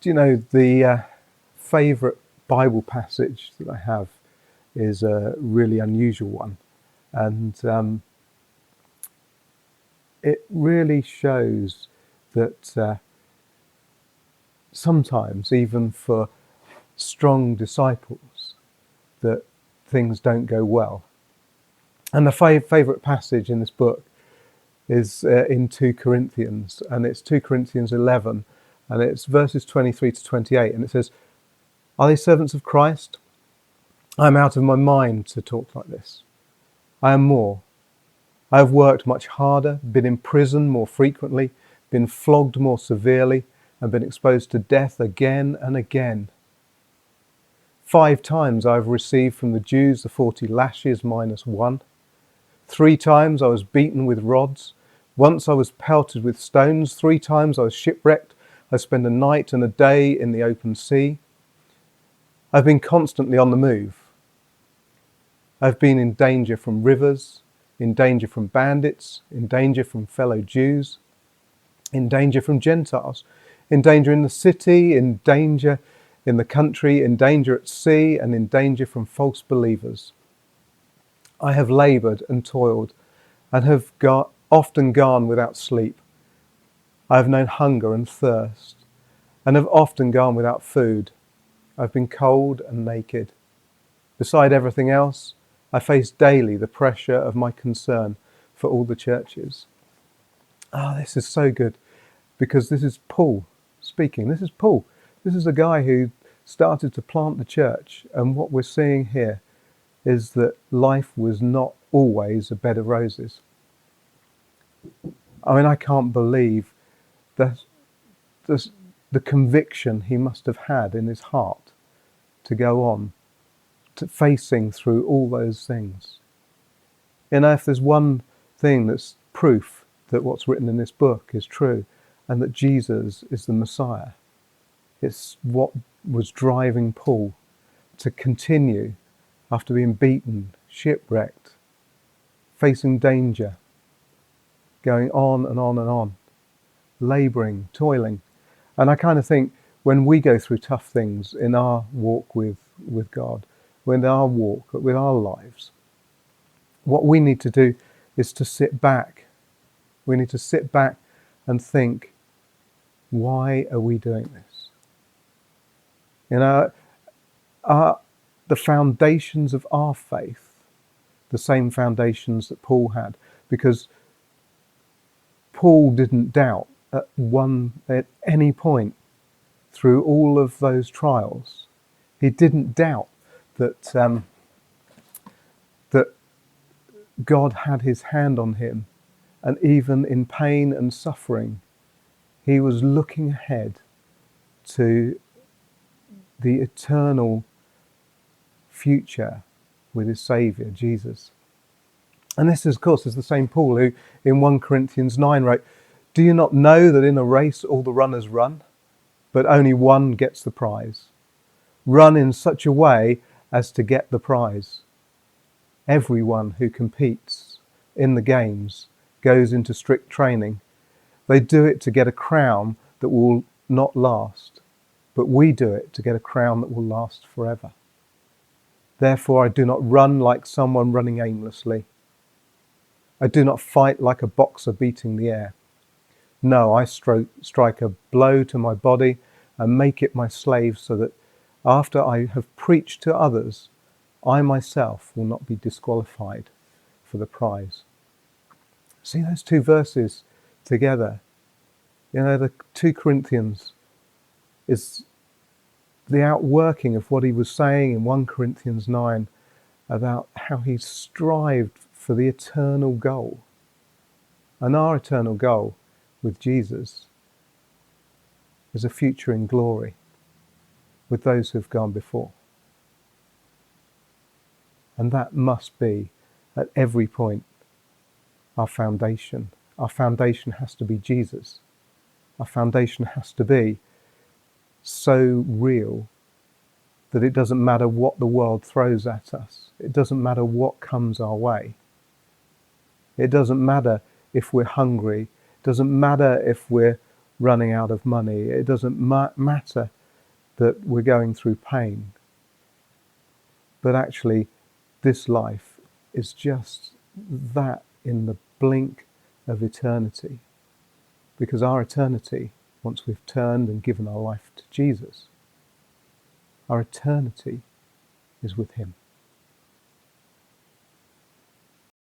Do you know the favourite Bible passage that I have is a really unusual one, and it really shows that sometimes, even for strong disciples, that things don't go well. And the favourite passage in this book is in 2 Corinthians, and it's 2 Corinthians 11, and it's verses 23 to 28, and it says, "Are they servants of Christ? I am out of my mind to talk like this. I am more. I have worked much harder, been in prison more frequently, been flogged more severely, and been exposed to death again and again. 5 times I have received from the Jews the 40 lashes minus 1. 3 times I was beaten with rods. Once I was pelted with stones. 3 times I was shipwrecked. I spent a night and a day in the open sea. I've been constantly on the move. I've been in danger from rivers, in danger from bandits, in danger from fellow Jews, in danger from Gentiles, in danger in the city, in danger in the country, in danger at sea, and in danger from false believers. I have laboured and toiled and have often gone without sleep. I have known hunger and thirst and have often gone without food. I've been cold and naked. Beside everything else, I face daily the pressure of my concern for all the churches." This is so good, because this is Paul speaking. This is Paul. This is a guy who started to plant the church, and what we're seeing here is that life was not always a bed of roses. I mean, I can't believe that the conviction he must have had in his heart to go on to facing through all those things. You know, if there's one thing that's proof that what's written in this book is true and that Jesus is the Messiah, it's what was driving Paul to continue after being beaten, shipwrecked, facing danger, going on and on and on, labouring, toiling. And I kind of think when we go through tough things in our walk with God, with our walk, with our lives, what we need to do is to sit back. We need to sit back and think, why are we doing this? You know, are the foundations of our faith the same foundations that Paul had? Because Paul didn't doubt at any point through all of those trials. He didn't doubt that that God had his hand on him, and even in pain and suffering, he was looking ahead to the eternal future with his Saviour, Jesus. And this, of course, is the same Paul who in 1 Corinthians 9 wrote, "Do you not know that in a race all the runners run, but only one gets the prize? Run in such a way as to get the prize. Everyone who competes in the games goes into strict training. They do it to get a crown that will not last, but we do it to get a crown that will last forever. Therefore, I do not run like someone running aimlessly. I do not fight like a boxer beating the air. No, I strike a blow to my body and make it my slave, so that after I have preached to others, I myself will not be disqualified for the prize." See those two verses together. You know, the 2 Corinthians is the outworking of what he was saying in 1 Corinthians 9 about how he strived for the eternal goal. And our eternal goal with Jesus is a future in glory with those who have gone before. And that must be, at every point, our foundation. Our foundation has to be Jesus. Our foundation has to be so real that it doesn't matter what the world throws at us. It doesn't matter what comes our way. It doesn't matter if we're hungry. It doesn't matter if we're running out of money. It doesn't matter that we're going through pain. But actually, this life is just that in the blink of eternity. Because our eternity, once we've turned and given our life to Jesus, our eternity is with him.